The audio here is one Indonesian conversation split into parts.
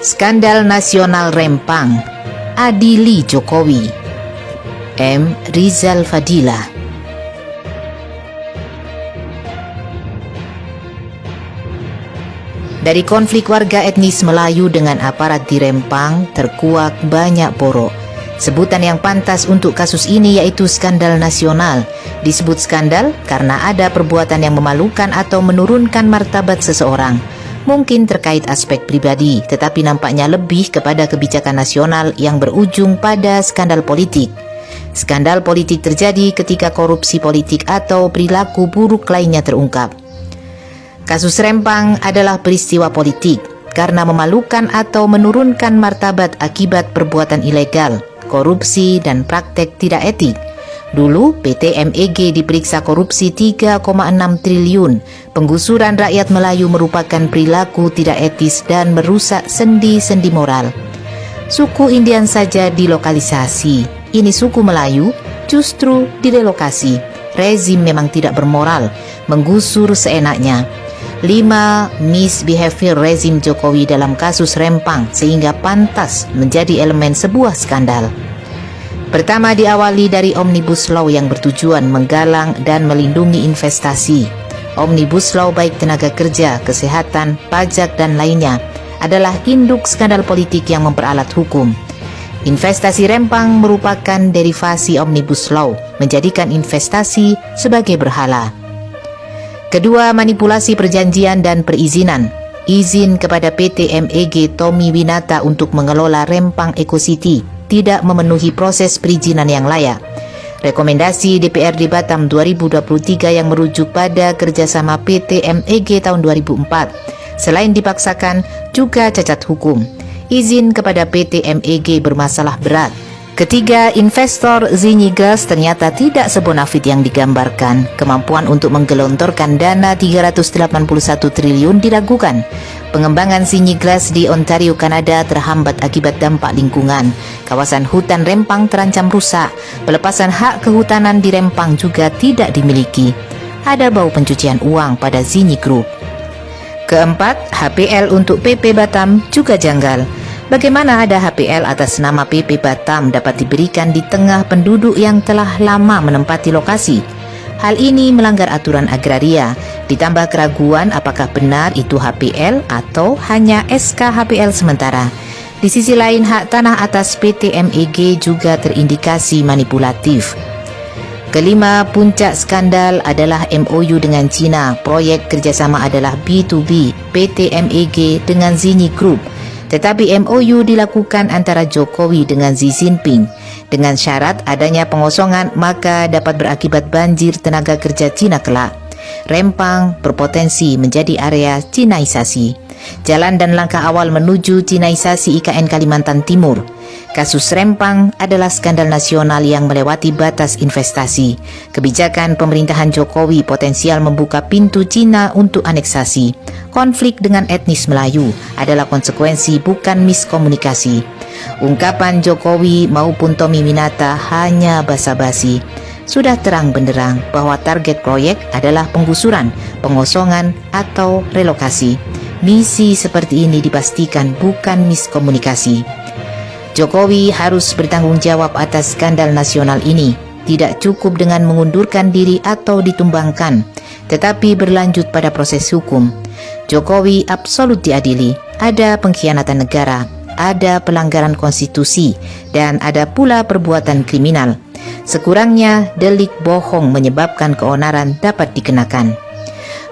Skandal nasional Rempang, adili Jokowi. M. Rizal Fadila. Dari konflik warga etnis Melayu dengan aparat di Rempang terkuak banyak porok. Sebutan yang pantas untuk kasus ini yaitu skandal nasional. Disebut skandal karena ada perbuatan yang memalukan atau menurunkan martabat seseorang. Mungkin terkait aspek pribadi, tetapi nampaknya lebih kepada kebijakan nasional yang berujung pada skandal politik. Skandal politik terjadi ketika korupsi politik atau perilaku buruk lainnya terungkap. Kasus Rempang adalah peristiwa politik karena memalukan atau menurunkan martabat akibat perbuatan ilegal, korupsi, dan praktek tidak etik. Dulu PT MEG diperiksa korupsi 3,6 triliun. Penggusuran rakyat Melayu merupakan perilaku tidak etis dan merusak sendi-sendi moral. Suku Indian saja dilokalisasi. Ini suku Melayu justru direlokasi. Rezim memang tidak bermoral, menggusur seenaknya. 5. Misbehavior rezim Jokowi dalam kasus Rempang sehingga pantas menjadi elemen sebuah skandal. Pertama, diawali dari Omnibus Law yang bertujuan menggalang dan melindungi investasi. Omnibus Law baik tenaga kerja, kesehatan, pajak, dan lainnya adalah induk skandal politik yang memperalat hukum. Investasi Rempang merupakan derivasi Omnibus Law, menjadikan investasi sebagai berhala. Kedua, manipulasi perjanjian dan perizinan. Izin kepada PT MEG Tommy Winata untuk mengelola Rempang Eco City tidak memenuhi proses perizinan yang layak. Rekomendasi DPRD Batam 2023 yang merujuk pada kerjasama PT MEG tahun 2004 selain dipaksakan juga cacat hukum. Izin kepada PT MEG bermasalah berat. Ketiga, investor Zinyi Gas ternyata tidak sebonafit yang digambarkan. Kemampuan untuk menggelontorkan dana 381 triliun diragukan. Pengembangan Zinyi Gas di Ontario, Kanada terhambat akibat dampak lingkungan. Kawasan hutan Rempang terancam rusak. Pelepasan hak kehutanan di Rempang juga tidak dimiliki. Ada bau pencucian uang pada Zinyi Group. Keempat, HPL untuk PP Batam juga janggal. Bagaimana ada HPL atas nama PP Batam dapat diberikan di tengah penduduk yang telah lama menempati lokasi? Hal ini melanggar aturan agraria, ditambah keraguan apakah benar itu HPL atau hanya SK HPL sementara. Di sisi lain, hak tanah atas PT MEG juga terindikasi manipulatif. Kelima, puncak skandal adalah MOU dengan Cina. Proyek kerjasama adalah B2B, PT MEG dengan Zinyi Group. Tetapi MOU dilakukan antara Jokowi dengan Xi Jinping. Dengan syarat adanya pengosongan maka dapat berakibat banjir tenaga kerja Cina kelak. Rempang berpotensi menjadi area Cinaisasi. Jalan dan langkah awal menuju Cinaisasi IKN Kalimantan Timur. Kasus Rempang adalah skandal nasional yang melewati batas investasi. Kebijakan pemerintahan Jokowi potensial membuka pintu Cina untuk aneksasi. Konflik dengan etnis Melayu adalah konsekuensi bukan miskomunikasi. Ungkapan Jokowi maupun Tommy Winata hanya basa-basi. Sudah terang benderang bahwa target proyek adalah penggusuran, pengosongan, atau relokasi. Misi seperti ini dipastikan bukan miskomunikasi. Jokowi harus bertanggung jawab atas skandal nasional ini. Tidak cukup dengan mengundurkan diri atau ditumbangkan, tetapi berlanjut pada proses hukum. Jokowi absolut diadili. Ada pengkhianatan negara, ada pelanggaran konstitusi, dan ada pula perbuatan kriminal. Sekurangnya, delik bohong menyebabkan keonaran dapat dikenakan.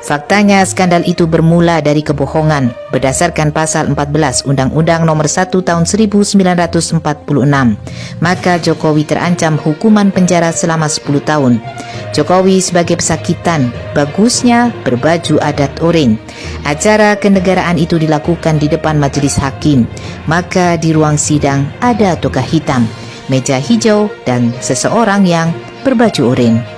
Faktanya skandal itu bermula dari kebohongan berdasarkan pasal 14 Undang-Undang Nomor 1 Tahun 1946. Maka Jokowi terancam hukuman penjara selama 10 tahun. Jokowi sebagai pesakitan, bagusnya berbaju adat oranye. Acara kenegaraan itu dilakukan di depan majelis hakim. Maka di ruang sidang ada toga hitam, meja hijau, dan seseorang yang berbaju oranye.